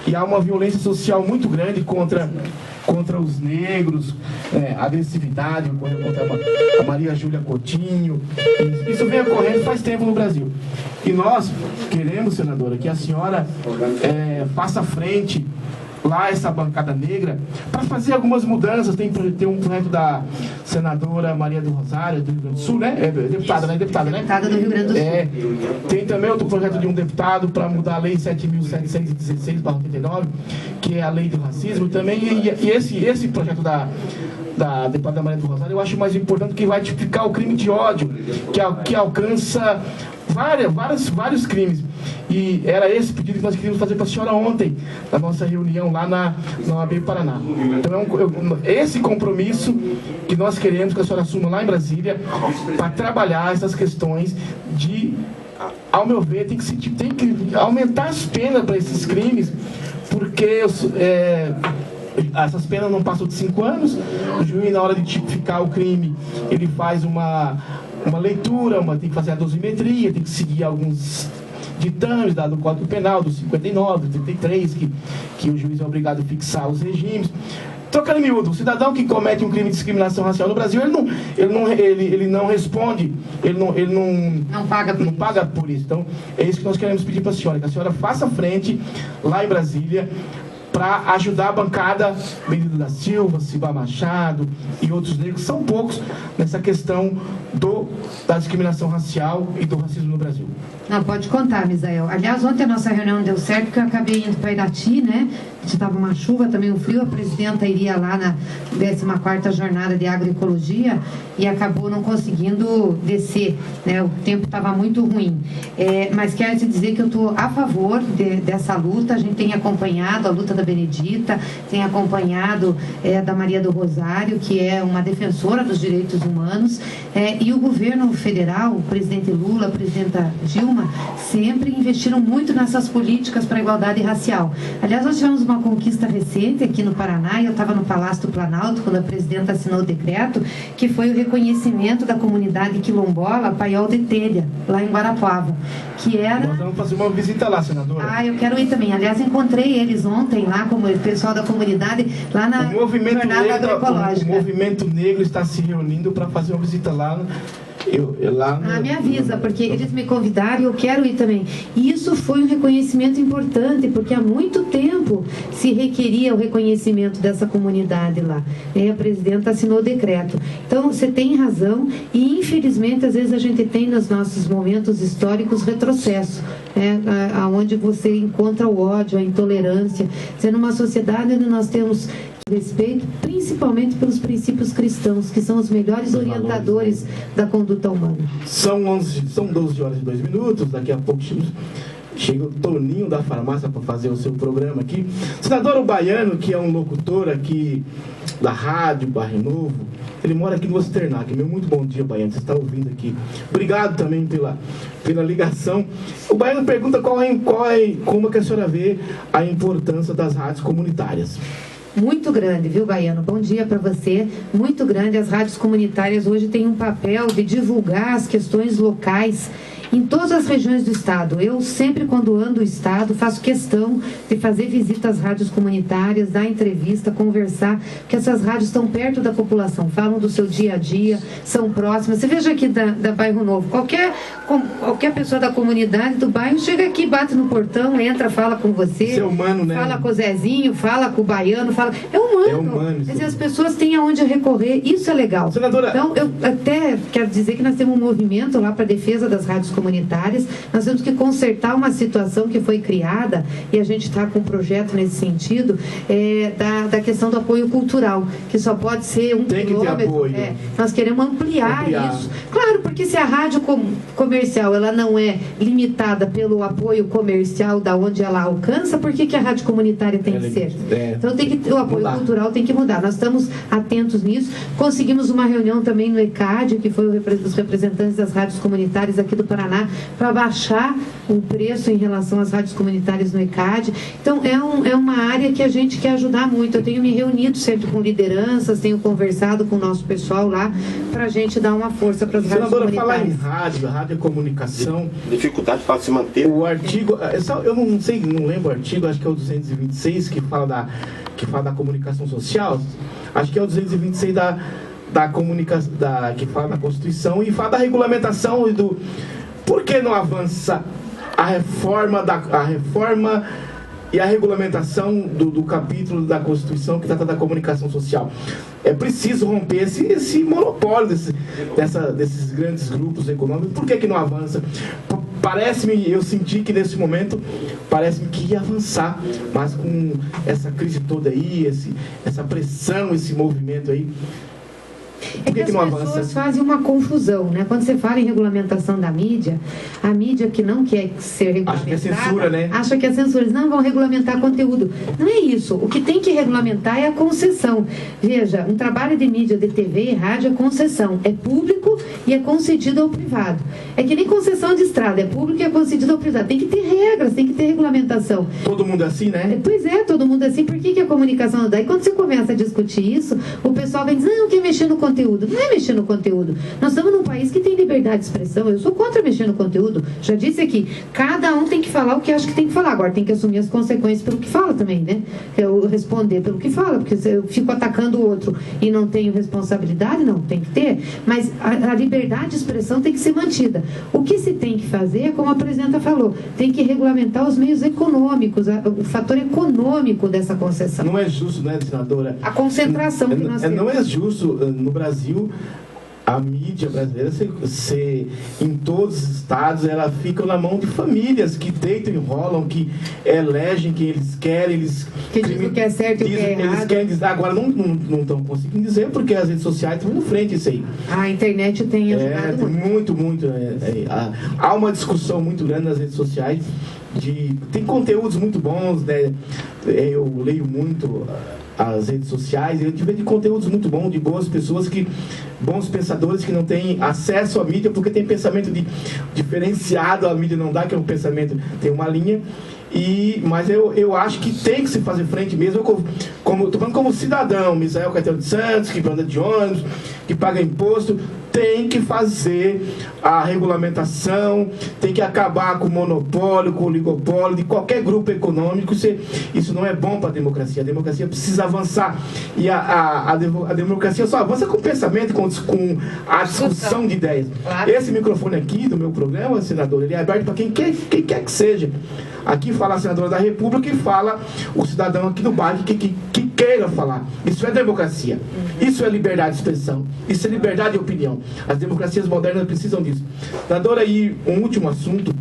e há uma violência social muito grande contra os negros, agressividade contra a Maria Júlia Coutinho. Isso vem ocorrendo faz tempo no Brasil. E nós queremos, senadora, que a senhora faça frente lá essa bancada negra para fazer algumas mudanças. Tem um projeto da senadora Maria do Rosário, do Rio Grande do Sul, né? Deputada, né? Deputada do Rio Grande do Sul. Tem também outro projeto de um deputado para mudar a lei 7.716/89, que é a lei do racismo também. E esse projeto da deputada Maria do Rosário, eu acho mais importante, que vai tipificar o crime de ódio, que alcança vários crimes. E era esse pedido que nós queríamos fazer para a senhora ontem, na nossa reunião lá na OAB Paraná. Então esse compromisso que nós queremos que a senhora assuma lá em Brasília, para trabalhar essas questões de, ao meu ver, tem que aumentar as penas para esses crimes, porque essas penas não passam de 5 anos. O juiz, na hora de tipificar o crime, ele faz uma leitura, tem que fazer a dosimetria, tem que seguir alguns ditames do Código Penal, do 59, do 33, que o juiz é obrigado a fixar os regimes. Trocando em miúdo, o cidadão que comete um crime de discriminação racial no Brasil, ele não responde, ele não paga por isso. Então, é isso que nós queremos pedir para a senhora, que a senhora faça frente lá em Brasília para ajudar a bancada Benedito da Silva, Ciba Machado e outros negros, são poucos, nessa questão da discriminação racial e do racismo no Brasil. Não, pode contar, Misael. Aliás, ontem a nossa reunião não deu certo, porque eu acabei indo para Irati, né? Estava uma chuva, também um frio, a presidenta iria lá na 14ª jornada de agroecologia e acabou não conseguindo descer, né? O tempo estava muito ruim. Mas quero te dizer que eu estou a favor dessa luta. A gente tem acompanhado a luta da Benedita, tem acompanhado da Maria do Rosário, que é uma defensora dos direitos humanos, e o governo federal, o presidente Lula, a presidenta Dilma, sempre investiram muito nessas políticas para a igualdade racial. Aliás, nós tivemos uma conquista recente aqui no Paraná, e eu estava no Palácio do Planalto quando a presidenta assinou o decreto, que foi o reconhecimento da comunidade quilombola Paiol de Telha, lá em Guarapuava, que era... Nós vamos fazer uma visita lá, senadora. Eu quero ir também. Aliás, encontrei eles ontem lá, como o pessoal da comunidade, lá na Jornada Agroecológica. O Movimento Negro está se reunindo para fazer uma visita lá Me avisa, porque eles me convidaram e eu quero ir também. E isso foi um reconhecimento importante, porque há muito tempo se requeria o reconhecimento dessa comunidade lá. E a presidenta assinou o decreto. Então, você tem razão e, infelizmente, às vezes a gente tem nos nossos momentos históricos retrocesso, onde você encontra o ódio, a intolerância. Sendo uma sociedade onde nós temos respeito, principalmente pelos princípios cristãos, que são os melhores orientadores da conduta humana. São 12 horas e 2 minutos, daqui a pouco chega o Toninho da farmácia para fazer o seu programa aqui. Senador Baiano, que é um locutor aqui da rádio Bairro Novo, ele mora aqui no Osternac. Meu muito bom dia, Baiano, você está ouvindo aqui. Obrigado também pela ligação. O Baiano pergunta como que a senhora vê a importância das rádios comunitárias. Muito grande, viu, Baiano? Bom dia para você. Muito grande. As rádios comunitárias hoje têm um papel de divulgar as questões locais em todas as regiões do estado. Eu sempre, quando ando o estado, faço questão de fazer visita às rádios comunitárias, dar entrevista, conversar, porque essas rádios estão perto da população, falam do seu dia a dia, são próximas. Você veja aqui da Bairro Novo, qualquer pessoa da comunidade do bairro chega aqui, bate no portão, entra, fala com você. Isso é humano, né? Fala com o Zezinho, fala com o Baiano, fala... É humano. É humano. Mas as pessoas têm aonde recorrer, isso é legal. Senadora... Então, eu até quero dizer que nós temos um movimento lá para a defesa das rádios comunitárias. Nós temos que consertar uma situação que foi criada, e a gente está com um projeto nesse sentido, da questão do apoio cultural, que só pode ser 1 quilômetro. Que ter apoio. Nós queremos ampliar isso. Claro, porque se a rádio comercial ela não é limitada pelo apoio comercial da onde ela alcança, por que a rádio comunitária tem que ser? Então o apoio cultural tem que mudar. Nós estamos atentos nisso. Conseguimos uma reunião também no ECAD, que foi os representantes das rádios comunitárias aqui do Paraná, para baixar o preço em relação às rádios comunitárias no ECAD. Então, é uma área que a gente quer ajudar muito. Eu tenho me reunido sempre com lideranças, tenho conversado com o nosso pessoal lá, para a gente dar uma força para as rádios comunitárias. Falar em rádio e comunicação... Dificuldade para se manter. O artigo... Eu não lembro o artigo, acho que é o 226, que fala da comunicação social. Acho que é o 226 da comunicação, que fala da Constituição e fala da regulamentação e do... Por que não avança a reforma e a regulamentação do capítulo da Constituição que trata da comunicação social? É preciso romper esse monopólio desses grandes grupos econômicos. Por que não avança? Eu senti que nesse momento, parece-me que ia avançar, mas com essa crise toda aí, essa pressão, esse movimento aí, por que não avança? As pessoas fazem uma confusão, né? Quando você fala em regulamentação da mídia, a mídia que não quer ser regulamentada... Acha que é censura, né? Acha que é censura. Eles não vão regulamentar conteúdo. Não é isso. O que tem que regulamentar é a concessão. Veja, um trabalho de mídia, de TV e rádio é concessão. É público e é concedido ao privado. É que nem concessão de estrada. É público e é concedido ao privado. Tem que ter regras, tem que ter regulamentação. Todo mundo é assim, né? Pois é, todo mundo é assim. Por que a comunicação não dá? E quando você começa a discutir isso, o pessoal vem dizer, não, quer mexer no conteúdo. Não é mexer no conteúdo. Nós estamos num país que tem liberdade de expressão. Eu sou contra mexer no conteúdo. Já disse aqui, cada um tem que falar o que acha que tem que falar. Agora tem que assumir as consequências pelo que fala também, né? Eu responder pelo que fala, porque se eu fico atacando o outro e não tenho responsabilidade, não, tem que ter. Mas a liberdade de expressão tem que ser mantida. O que se tem que fazer é, como a presidenta falou, tem que regulamentar os meios econômicos, o fator econômico dessa concessão. Não é justo, né, senadora? A concentração que nós temos. Não é justo no Brasil, a mídia brasileira, em todos os estados, ela fica na mão de famílias que deitam e enrolam, que elegem quem eles querem, que dizem o que é certo e o que é errado. Eles querem dizer, agora não estão conseguindo dizer, porque as redes sociais estão indo frente isso aí. A internet tem ajudado muito. Há uma discussão muito grande nas redes sociais, tem conteúdos muito bons, né? Eu leio muito as redes sociais, eu tive de conteúdos muito bons, de boas pessoas, bons pensadores que não têm acesso à mídia, porque tem pensamento diferenciado, a mídia não dá, que é um pensamento, tem uma linha, Mas eu acho que tem que se fazer frente mesmo, estou falando como cidadão, Misael Caetano de Santos, que anda de ônibus, que paga imposto, tem que fazer a regulamentação, tem que acabar com o monopólio, com o oligopólio de qualquer grupo econômico. Isso não é bom para a democracia precisa avançar, e a democracia só avança com o pensamento, com a discussão de ideias. Esse microfone aqui do meu programa, senador, ele é aberto para quem quer que seja. Aqui fala a senadora da República e fala o cidadão aqui do bairro que queira falar. Isso é democracia. Isso é liberdade de expressão. Isso é liberdade de opinião. As democracias modernas precisam disso. Senadora, aí um último assunto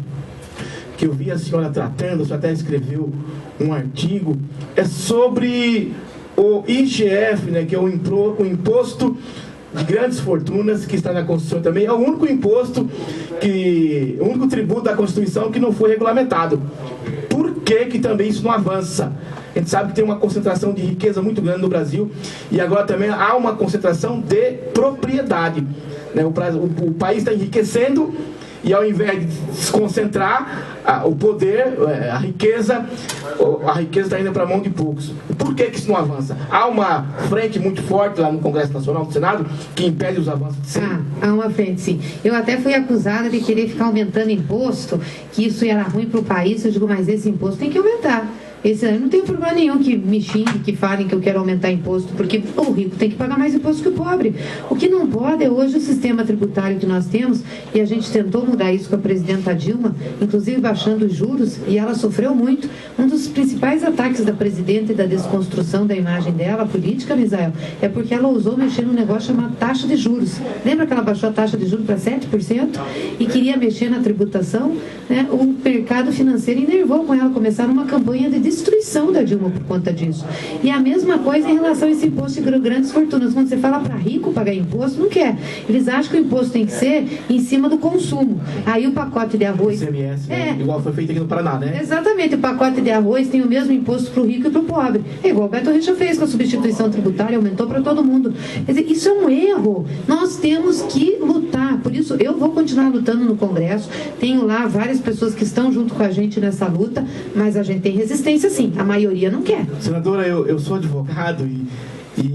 que eu vi a senhora tratando, a senhora até escreveu um artigo, é sobre o IGF, né, que é o imposto de grandes fortunas, que está na Constituição também. É o único imposto, o único tributo da Constituição que não foi regulamentado. Por que também isso não avança? A gente sabe que tem uma concentração de riqueza muito grande no Brasil, e agora também há uma concentração de propriedade, né? O país está enriquecendo, e ao invés de desconcentrar o poder, a riqueza está indo para a mão de poucos. Por que isso não avança? Há uma frente muito forte lá no Congresso Nacional, no Senado, que impede os avanços. Há uma frente, sim. Eu até fui acusada de querer ficar aumentando imposto, que isso era ruim para o país. Eu digo, mas esse imposto tem que aumentar. Esse ano não tem problema nenhum que me xingue, que falem que eu quero aumentar imposto, porque o rico tem que pagar mais imposto que o pobre. O que não pode é hoje o sistema tributário que nós temos, e a gente tentou mudar isso com a presidenta Dilma, inclusive baixando os juros, e ela sofreu muito. Um dos principais ataques da presidenta e da desconstrução da imagem dela, política, Misael, é porque ela ousou mexer num negócio chamado taxa de juros. Lembra que ela baixou a taxa de juros para 7% e queria mexer na tributação? Né? O mercado financeiro enervou com ela, começaram uma campanha de destruição da Dilma por conta disso. E a mesma coisa em relação a esse imposto de grandes fortunas. Quando você fala para rico pagar imposto, não quer. Eles acham que o imposto tem que ser em cima do consumo. Aí o pacote de arroz... ICMS, né? Igual foi feito aqui no Paraná, né? Exatamente. O pacote de arroz tem o mesmo imposto para o rico e para o pobre. É igual o Beto Richa fez com a substituição tributária, aumentou para todo mundo. Quer dizer, isso é um erro. Nós temos que lutar. Por isso, eu vou continuar lutando no Congresso. Tenho lá várias pessoas que estão junto com a gente nessa luta, mas a gente tem resistência, sim. A maioria não quer. Senadora, eu sou advogado e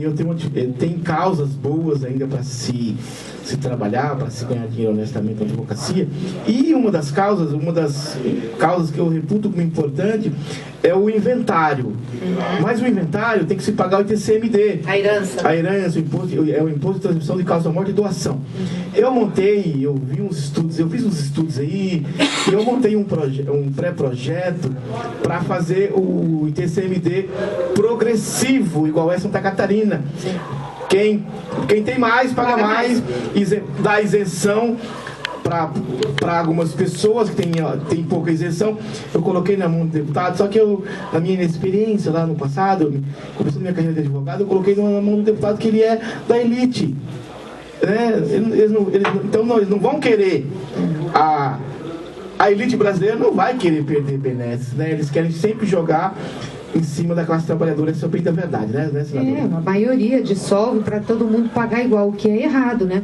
eu tenho causas boas ainda para se trabalhar, para se ganhar dinheiro honestamente na advocacia. E uma das causas que eu reputo como importante é o inventário. Mas o inventário tem que se pagar o ITCMD. A herança. A herança, o imposto de transmissão de causa-morte e doação. Eu fiz uns estudos aí, e eu montei um pré-projeto para fazer o ITCMD progressivo, igual é Santa Catarina. Quem tem mais, paga mais, dá isenção para algumas pessoas que têm pouca isenção. Eu coloquei na mão do deputado, só que na minha inexperiência lá no passado, começando minha carreira de advogado, eu coloquei na mão do deputado que ele é da elite. Eles não vão querer a elite brasileira não vai querer perder benesses, né? Eles querem sempre jogar em cima da classe trabalhadora, esse é o peito da verdade, né, senadora? A maioria dissolve para todo mundo pagar igual, o que é errado, né?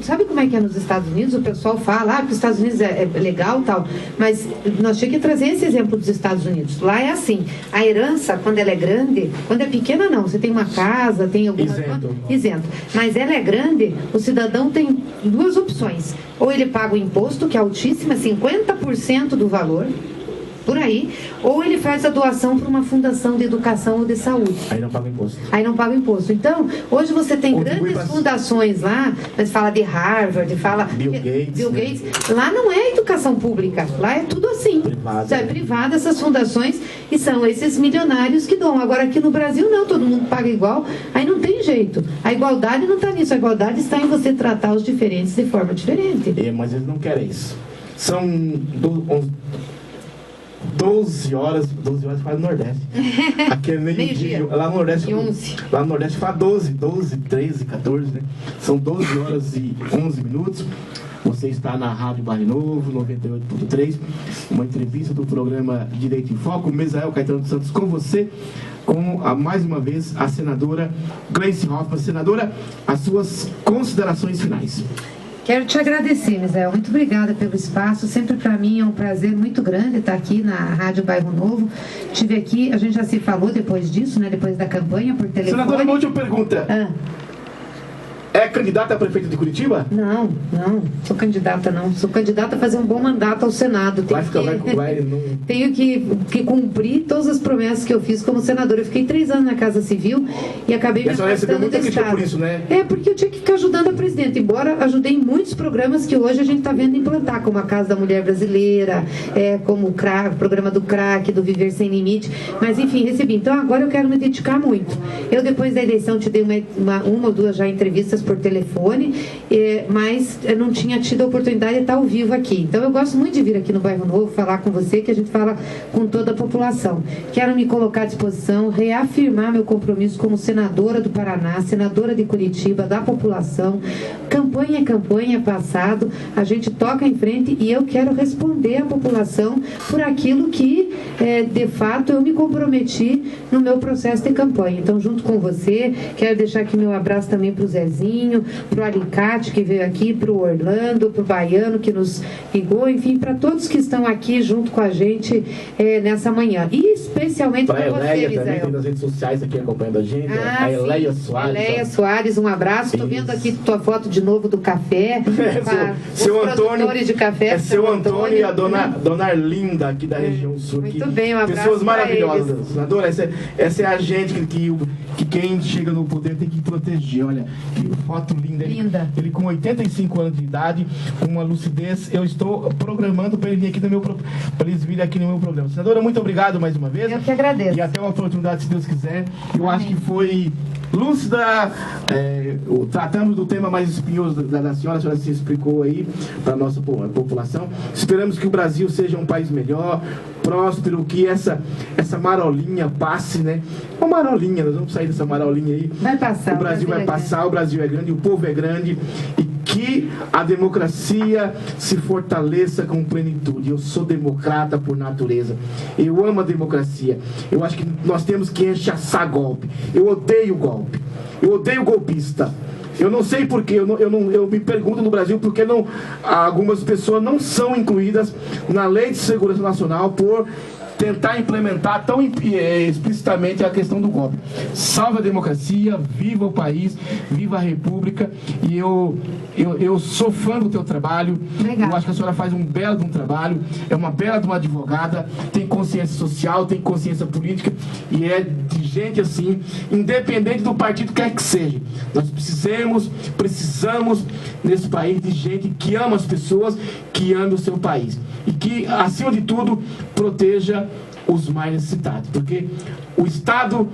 Sabe como é que é nos Estados Unidos? O pessoal fala que os Estados Unidos é legal e tal, mas nós tínhamos que trazer esse exemplo dos Estados Unidos. Lá é assim, a herança, quando ela é grande, quando é pequena não, você tem uma casa, tem alguma coisa... Isento. Mas ela é grande, o cidadão tem duas opções. Ou ele paga o imposto, que é altíssimo, 50% do valor, por aí, ou ele faz a doação para uma fundação de educação ou de saúde. Aí não paga imposto. Aí não paga imposto. Então, hoje você tem grandes fundações lá, mas fala de Harvard, fala Bill Gates. Lá não é educação pública, lá é tudo assim. Privada. É privada essas fundações, e são esses milionários que dão. Agora aqui no Brasil não, todo mundo paga igual, aí não tem jeito. A igualdade não está nisso, a igualdade está em você tratar os diferentes de forma diferente. Mas eles não querem isso. São 12 horas faz no Nordeste. Aqui é meio-dia. Lá no Nordeste. 11. Lá no Nordeste faz 12, 13, 14, né? São 12 horas e 11 minutos. Você está na Rádio Barre Novo, 98.3. Uma entrevista do programa Direito em Foco. Misael Caetano de Santos com você, com mais uma vez a senadora Gleice Hoffmann. Senadora, as suas considerações finais. Quero te agradecer, Misael. Muito obrigada pelo espaço. Sempre para mim é um prazer muito grande estar aqui na Rádio Bairro Novo. Estive aqui, a gente já se falou depois disso, né? Depois da campanha por telefone. Senadora, uma última pergunta. É candidata a prefeito de Curitiba? Não, sou candidata não. Sou candidata a fazer um bom mandato ao Senado. Tenho que cumprir todas as promessas que eu fiz como senadora. Eu fiquei 3 anos na Casa Civil e acabei me afastando do Estado. Por isso, né? Porque eu tinha que ficar ajudando a presidenta. Embora ajudei em muitos programas que hoje a gente está vendo implantar, como a Casa da Mulher Brasileira, como o programa do CRAC, do Viver Sem Limite. Mas, enfim, recebi. Então, agora eu quero me dedicar muito. Eu, depois da eleição, te dei uma ou duas já entrevistas por telefone, mas eu não tinha tido a oportunidade de estar ao vivo aqui. Então eu gosto muito de vir aqui no Bairro Novo falar com você, que a gente fala com toda a população. Quero me colocar à disposição, reafirmar meu compromisso como senadora do Paraná, senadora de Curitiba, da população. Campanha é campanha, passado, a gente toca em frente e eu quero responder à população por aquilo que, de fato, eu me comprometi no meu processo de campanha. Então, junto com você, quero deixar aqui meu abraço também para o Zezinho, para o Alicate, que veio aqui, para o Orlando, para o Baiano, que nos ligou, enfim, para todos que estão aqui junto com a gente nessa manhã. E especialmente para você, Eleia também, tem nas redes sociais aqui acompanhando a gente. A Eleia Soares. Eleia Soares, um abraço. Estou vendo aqui tua foto de novo do café. Seu Antônio, de café. Seu Antônio e a dona Arlinda, aqui da região sul. Muito bem, um abraço. Pessoas maravilhosas. Senadora, essa é a gente que quem chega no poder tem que proteger. Olha, que foto linda. Ele com 85 anos de idade, com uma lucidez. Eu estou programando para ele vir aqui para eles virem aqui no meu programa. Senadora, muito obrigado mais uma vez. Eu que agradeço. E até uma oportunidade, se Deus quiser. Eu acho que foi lúcida. Tratamos do tema mais espinhoso da senhora. A senhora se explicou aí para a nossa população. Esperamos que o Brasil seja um país melhor, próspero, que essa marolinha passe, né? Uma marolinha, nós vamos sair dessa marolinha aí. Vai passar. O Brasil vai passar, o Brasil é grande, o povo é grande, e que a democracia se fortaleça com plenitude. Eu sou democrata por natureza. Eu amo a democracia. Eu acho que nós temos que rechaçar golpe. Eu odeio golpe. Eu odeio golpista. Eu não sei porquê, eu me pergunto no Brasil por que algumas pessoas não são incluídas na Lei de Segurança Nacional por tentar implementar tão explicitamente a questão do golpe. Salve a democracia, viva o país, viva a República. E eu sou fã do teu trabalho. Legal. Eu acho que a senhora faz um belo de um trabalho, é uma bela de uma advogada, tem consciência social, tem consciência política, e é de gente assim, independente do partido que quer que seja. Nós precisamos nesse país de gente que ama as pessoas, que ama o seu país e que, acima de tudo, proteja os mais necessitados, porque o Estado,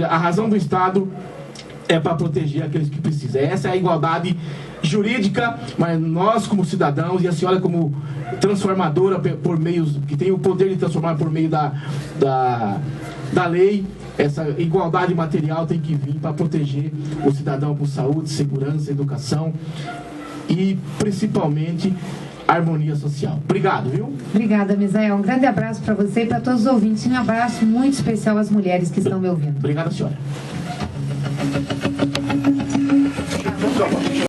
a razão do Estado é para proteger aqueles que precisam. Essa é a igualdade jurídica, mas nós como cidadãos, e a senhora como transformadora por meios, que tem o poder de transformar por meio da lei, essa igualdade material tem que vir para proteger o cidadão por saúde, segurança, educação e principalmente harmonia social. Obrigado, viu? Obrigada, Misael. Um grande abraço para você e para todos os ouvintes. Um abraço muito especial às mulheres que estão me ouvindo. Obrigado, senhora.